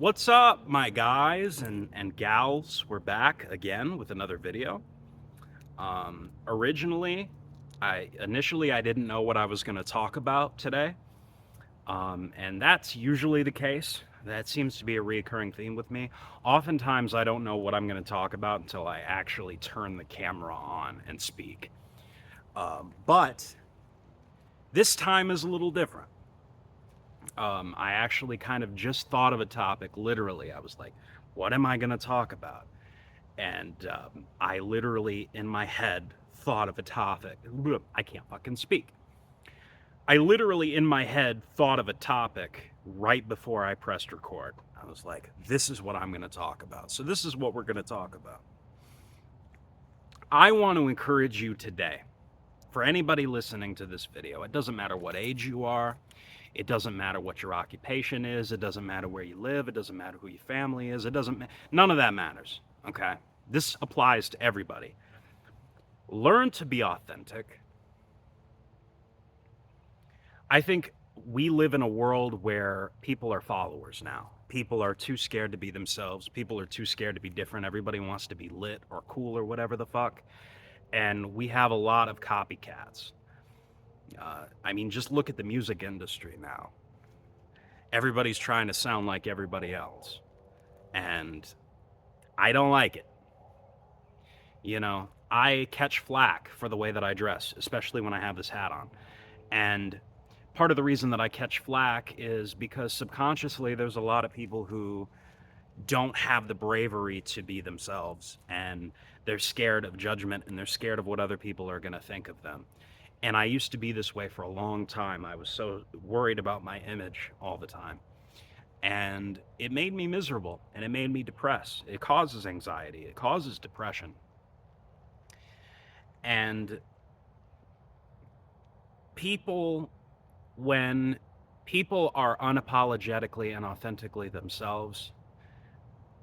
What's up, my guys and gals? We're back again with another video. Originally, initially I didn't know what I was going to talk about today, and that's usually the case. That seems to be a recurring theme with me. Oftentimes, I don't know what I'm going to talk about until I actually turn the camera on and speak. But this time is a little different. I actually kind of just thought of a topic. Literally, I was like, what am I going to talk about? And I literally, in my head, thought of a topic. I can't fucking speak. I literally, in my head, thought of a topic right before I pressed record. I was like, this is what I'm going to talk about. So, this is what we're going to talk about. I want to encourage you today, for anybody listening to this video, it doesn't matter what age you are, it doesn't matter what your occupation is, it doesn't matter where you live, it doesn't matter who your family is, none of that matters, okay? This applies to everybody. Learn to be authentic. I think we live in a world where people are followers now. People are too scared to be themselves. People are too scared to be different. Everybody wants to be lit or cool or whatever the fuck. And we have a lot of copycats. I mean, just look at the music industry now. Everybody's trying to sound like everybody else. And I don't like it. You know, I catch flack for the way that I dress, especially when I have this hat on. And part of the reason that I catch flack is because subconsciously there's a lot of people who don't have the bravery to be themselves, and they're scared of judgment, and they're scared of what other people are going to think of them. And I used to be this way for a long time. I was so worried about my image all the time. And it made me miserable, and it made me depressed. It causes anxiety, it causes depression. And people, when people are unapologetically and authentically themselves,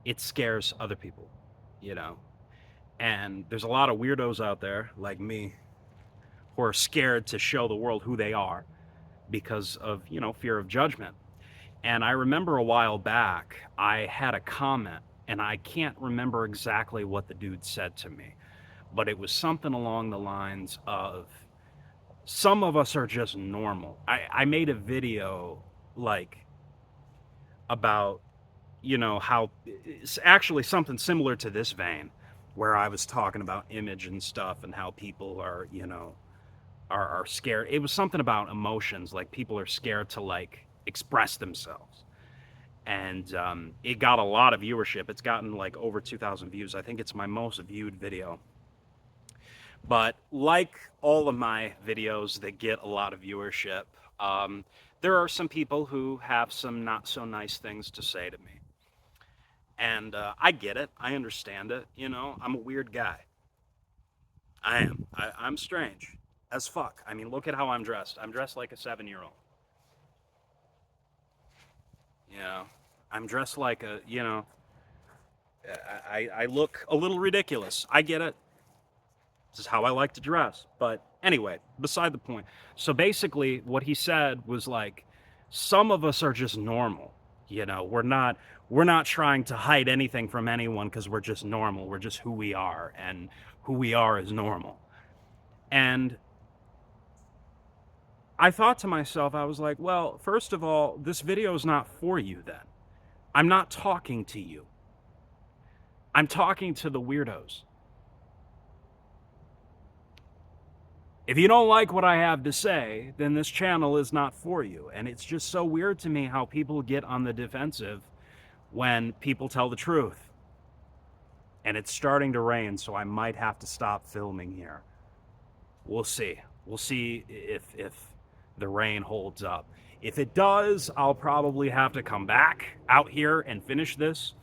it scares other people, you know? And there's a lot of weirdos out there like me who are scared to show the world who they are because of, fear of judgment. And I remember a while back, I had a comment, and I can't remember exactly what the dude said to me, but it was something along the lines of, some of us are just normal. I made a video like about, how it's actually something similar to this vein, where I was talking about image and stuff and how people are, are scared. It was something about emotions, like people are scared to like express themselves. And it got a lot of viewership. It's gotten like over 2,000 views. I think it's my most viewed video. But like all of my videos that get a lot of viewership, um, there are some people who have some not so nice things to say to me. And I get it. I understand it. I'm a weird guy. I am. I'm strange as fuck. I mean, look at how I'm dressed. I'm dressed like a 7-year-old. You know, I'm dressed like I look a little ridiculous. I get it. This is how I like to dress. But anyway, beside the point. So basically, what he said was like, some of us are just normal. We're not trying to hide anything from anyone because we're just normal. We're just who we are, and who we are is normal. And I thought to myself, I was like, well, first of all, this video is not for you then. I'm not talking to you. I'm talking to the weirdos. If you don't like what I have to say, then this channel is not for you. And it's just so weird to me how people get on the defensive when people tell the truth. And it's starting to rain, so I might have to stop filming here. We'll see. We'll see if the rain holds up. If it does, I'll probably have to come back out here and finish this,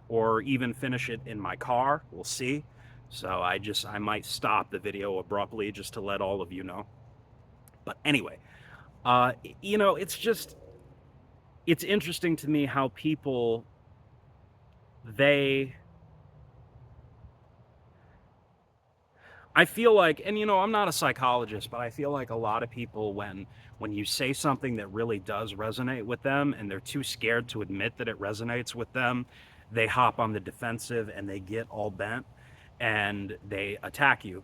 or even finish it in my car. We'll see. So I might stop the video abruptly just to let all of you know. But anyway, it's interesting to me how people, they, I feel like, and I'm not a psychologist, but I feel like a lot of people, when you say something that really does resonate with them and they're too scared to admit that it resonates with them, they hop on the defensive and they get all bent and they attack you.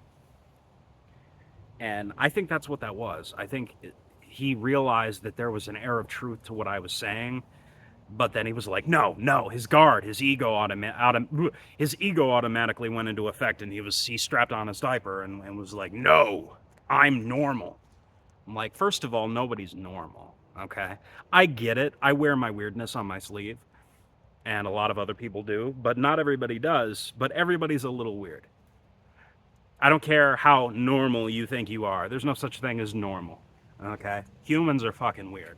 And I think that's what that was. I think he realized that there was an air of truth to what I was saying, but then he was like, no, his ego automatically went into effect, and he strapped on his diaper and was like, no, I'm normal. I'm like, first of all, nobody's normal. Okay, I get it. I wear my weirdness on my sleeve, and a lot of other people do, but not everybody does. But everybody's a little weird. I don't care how normal you think you are. There's no such thing as normal. Okay, humans are fucking weird.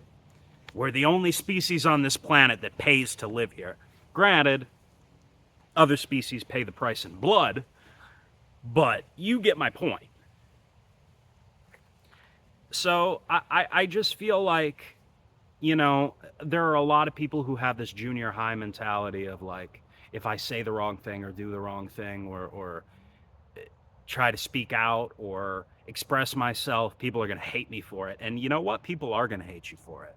We're the only species on this planet that pays to live here. Granted, other species pay the price in blood, but you get my point. So I just feel like, there are a lot of people who have this junior high mentality of like, if I say the wrong thing or do the wrong thing or try to speak out or express myself, people are going to hate me for it. And you know what? People are going to hate you for it.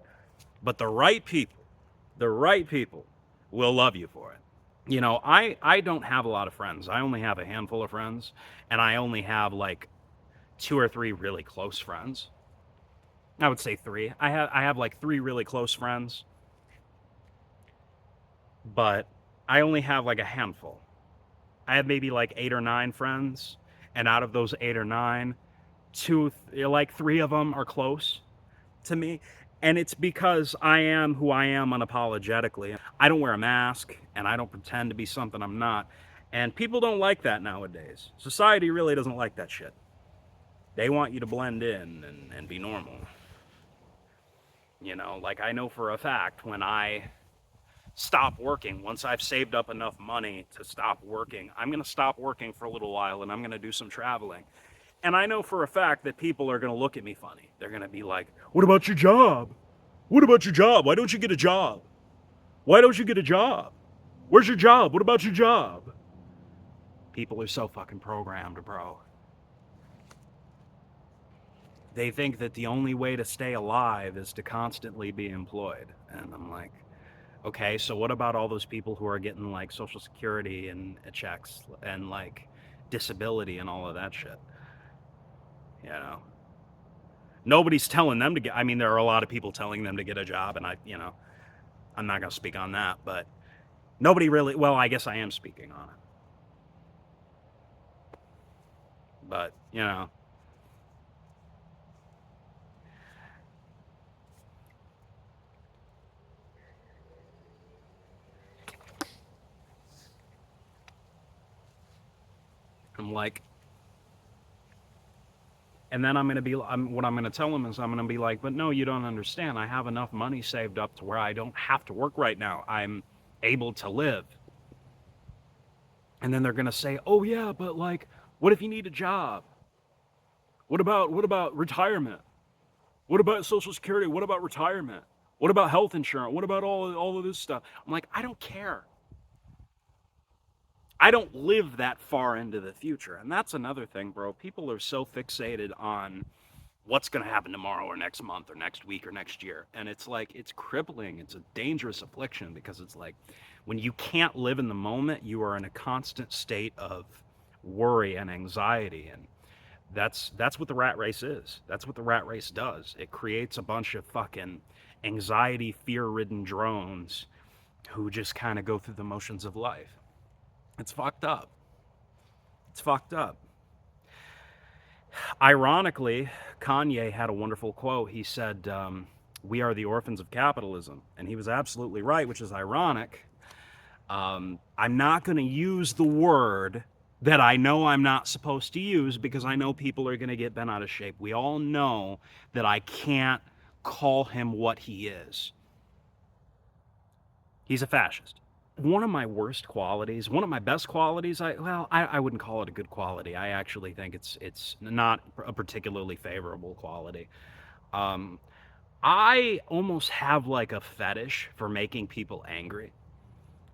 But the right people will love you for it. I don't have a lot of friends. I only have a handful of friends, and I only have like 2 or 3 really close friends. I would say 3. I have like 3 really close friends, but I only have like a handful. I have maybe like 8 or 9 friends, and out of those 8 or 9, 3 of them are close to me. And it's because I am who I am unapologetically. I don't wear a mask, and I don't pretend to be something I'm not. And people don't like that nowadays. Society really doesn't like that shit. They want you to blend in and be normal. Like I know for a fact when I stop working, once I've saved up enough money to stop working, I'm going to stop working for a little while and I'm going to do some traveling. And I know for a fact that people are going to look at me funny. They're going to be like, what about your job? What about your job? Why don't you get a job? Why don't you get a job? Where's your job? What about your job? People are so fucking programmed, bro. They think that the only way to stay alive is to constantly be employed. And I'm like, okay, so what about all those people who are getting like Social Security and checks and like disability and all of that shit? Nobody's telling them to get, I mean, there are a lot of people telling them to get a job, and I'm not going to speak on that, but nobody really, well, I guess I am speaking on it. But, I'm like, and then what I'm going to tell them is I'm going to be like, but no, you don't understand. I have enough money saved up to where I don't have to work right now. I'm able to live. And then they're going to say, oh yeah, but like, what if you need a job? What about retirement? What about Social Security? What about retirement? What about health insurance? What about all of this stuff? I'm like, I don't care. I don't live that far into the future. And that's another thing, bro. People are so fixated on what's going to happen tomorrow or next month or next week or next year. And it's like, it's crippling. It's a dangerous affliction because it's like when you can't live in the moment, you are in a constant state of worry and anxiety. And that's what the rat race is. That's what the rat race does. It creates a bunch of fucking anxiety, fear-ridden drones who just kind of go through the motions of life. It's fucked up. It's fucked up. Ironically, Kanye had a wonderful quote. He said, we are the orphans of capitalism. And he was absolutely right, which is ironic. I'm not going to use the word that I know I'm not supposed to use because I know people are going to get bent out of shape. We all know that I can't call him what he is. He's a fascist. One of my worst qualities, one of my best qualities, I wouldn't call it a good quality. I actually think it's not a particularly favorable quality. I almost have like a fetish for making people angry.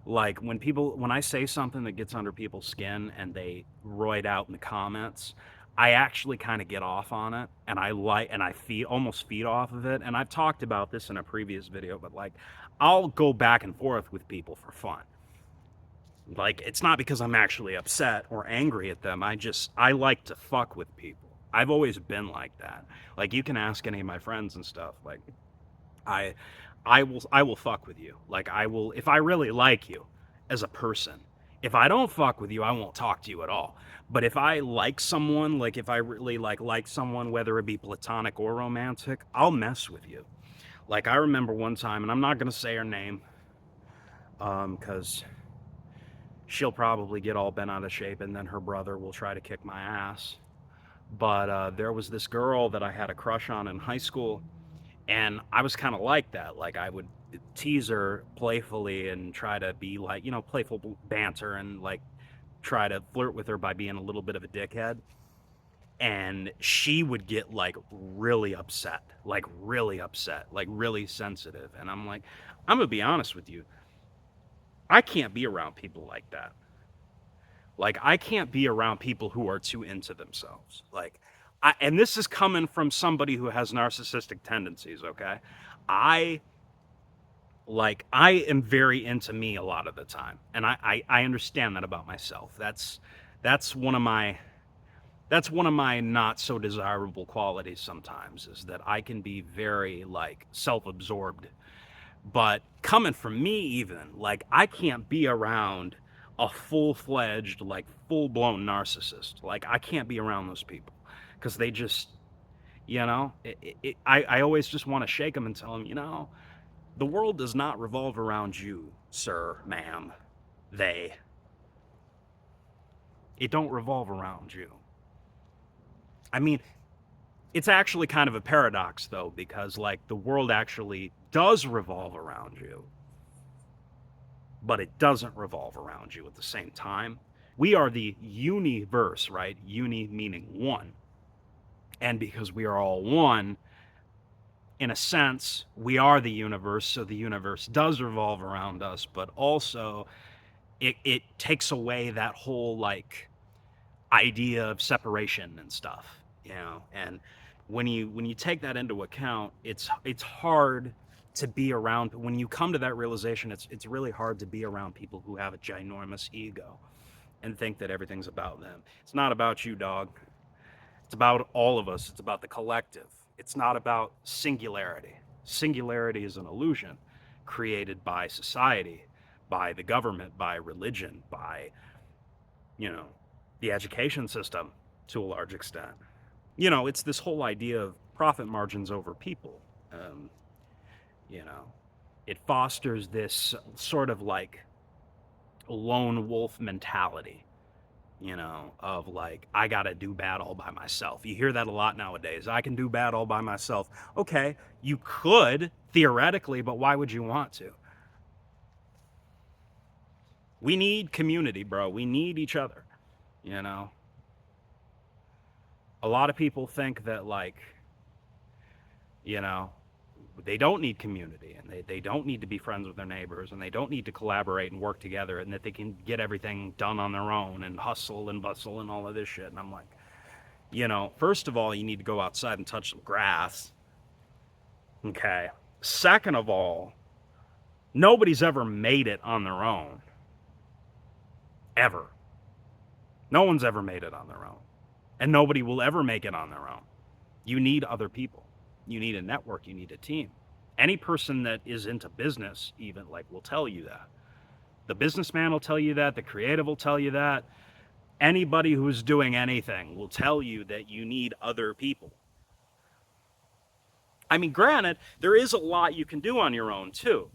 Like when I say something that gets under people's skin and they roid out in the comments, I actually kind of get off on it, and I feed almost feed off of it. And I've talked about this in a previous video, but like I'll go back and forth with people for fun. Like it's not because I'm actually upset or angry at them. I like to fuck with people. I've always been like that. Like you can ask any of my friends and stuff. Like I I will fuck with you. Like I will if I really like you as a person. If I don't fuck with you, I won't talk to you at all. But if I like someone, like if I really like someone, whether it be platonic or romantic, I'll mess with you. Like I remember one time, and I'm not gonna say her name, because she'll probably get all bent out of shape, and then her brother will try to kick my ass. But there was this girl that I had a crush on in high school, and I was kind of like that. Like I would tease her playfully and try to be like, playful banter and like try to flirt with her by being a little bit of a dickhead. And she would get like really upset, like really sensitive. And I'm like, I'm gonna be honest with you. I can't be around people like that. Like I can't be around people who are too into themselves. And this is coming from somebody who has narcissistic tendencies, okay? I I am very into me a lot of the time. And I understand that about myself. That's one of my that's one of my not so desirable qualities sometimes, is that I can be very like self-absorbed. But coming from me, even like I can't be around a full-fledged, like full-blown narcissist. Like I can't be around those people because they just, I always just want to shake them and tell them, the world does not revolve around you, sir, ma'am, they. It don't revolve around you. I mean, it's actually kind of a paradox though, because like the world actually does revolve around you, but it doesn't revolve around you at the same time. We are the universe, right? Uni meaning one. And because we are all one, in a sense, we are the universe, so the universe does revolve around us, but also it takes away that whole like idea of separation and stuff, and when you take that into account, it's hard to be around. When you come to that realization, it's really hard to be around people who have a ginormous ego and think that everything's about them. It's not about you, dog. It's about all of us. It's about the collective. It's not about singularity. Singularity is an illusion created by society, by the government, by religion, by, you know, the education system to a large extent. It's this whole idea of profit margins over people. Um, you know, it fosters this sort of like lone wolf mentality, of like, I got to do bad all by myself. You hear that a lot nowadays. I can do bad all by myself. Okay, you could theoretically, but why would you want to? We need community, bro. We need each other. You know, a lot of people think that, like, you know, they don't need community, and they don't need to be friends with their neighbors, and they don't need to collaborate and work together, and that they can get everything done on their own and hustle and bustle and all of this shit. And I'm like, first of all, you need to go outside and touch some grass. Okay. Second of all, nobody's ever made it on their own. Ever. No one's ever made it on their own. And nobody will ever make it on their own. You need other people. You need a network. You need a team. Any person that is into business, even, like, will tell you that. The businessman will tell you that. The creative will tell you that. Anybody who's doing anything will tell you that you need other people. I mean, granted, there is a lot you can do on your own, too.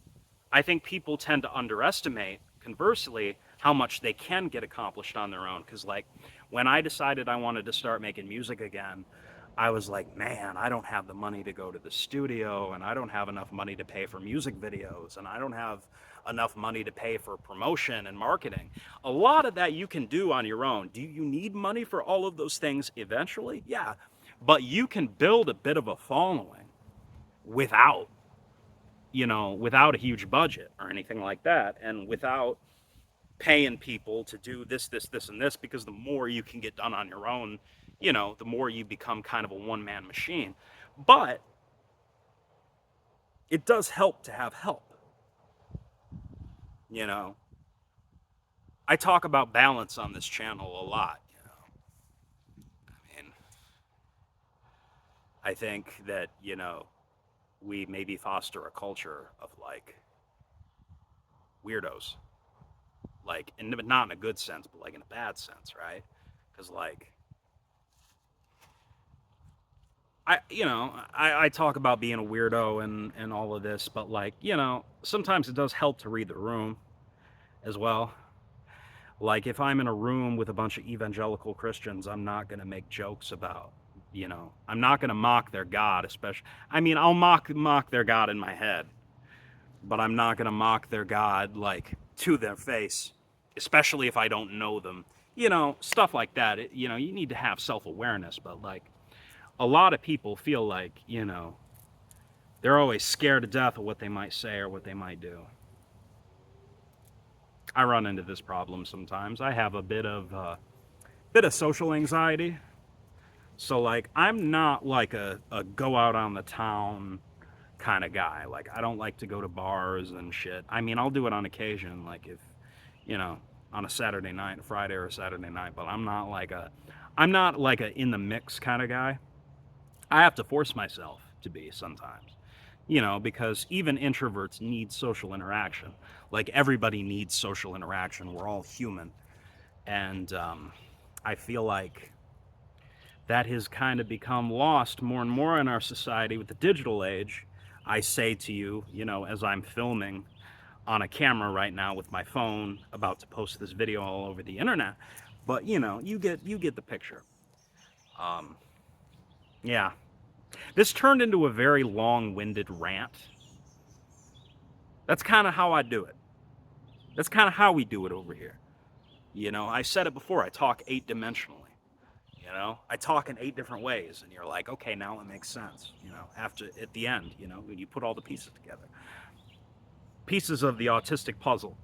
I think people tend to underestimate, conversely, how much they can get accomplished on their own. Because, like, when I decided I wanted to start making music again, I was like, man, I don't have the money to go to the studio, and I don't have enough money to pay for music videos, and I don't have enough money to pay for promotion and marketing. A lot of that you can do on your own. Do you need money for all of those things eventually? Yeah. But you can build a bit of a following without. you know, without a huge budget or anything like that, and without paying people to do this, and this, because the more you can get done on your own, you know, the more you become kind of a one-man machine. But it does help to have help, you know. I talk about balance on this channel a lot, you know. I mean, I think that, you know, we maybe foster a culture of like weirdos, like, and not in a good sense, but like in a bad sense, right? Because like I talk about being a weirdo and all of this, but like, you know, sometimes it does help to read the room as well. Like if I'm in a room with a bunch of evangelical Christians, I'm not going to make jokes about, you know, I'm not going to mock their God, especially. I mean, I'll mock their God in my head, but I'm not going to mock their God like to their face, especially if I don't know them. You know, stuff like that. You know, you need to have self-awareness, but like a lot of people feel like, you know, they're always scared to death of what they might say or what they might do. I run into this problem sometimes. I have a bit of social anxiety. So like I'm not like a go out on the town kind of guy. Like I don't like to go to bars and shit. I mean, I'll do it on occasion, like if, you know, on a Saturday night, a Friday or a Saturday night, but I'm not like a in the mix kind of guy. I have to force myself to be sometimes, you know, because even introverts need social interaction. Like everybody needs social interaction. We're all human. And I feel like that has kind of become lost more and more in our society with the digital age. I say to you, you know, as I'm filming on a camera right now with my phone, about to post this video all over the internet, but you know, you get the picture. Um, yeah, this turned into a very long-winded rant. That's kind of how I do it. That's kind of how we do it over here. You know, I said it before. I talk 8-dimensionally. You know, I talk in 8 different ways, and you're like, okay, now it makes sense. You know, after at the end, you know, when you put all the pieces together, pieces of the autistic puzzle.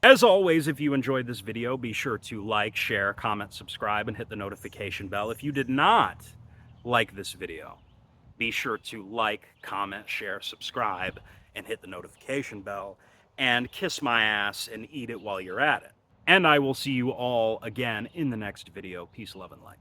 As always, if you enjoyed this video, be sure to like, share, comment, subscribe, and hit the notification bell. If you did not like this video, be sure to like, comment, share, subscribe, and hit the notification bell, and kiss my ass and eat it while you're at it. And I will see you all again in the next video. Peace, love, and light.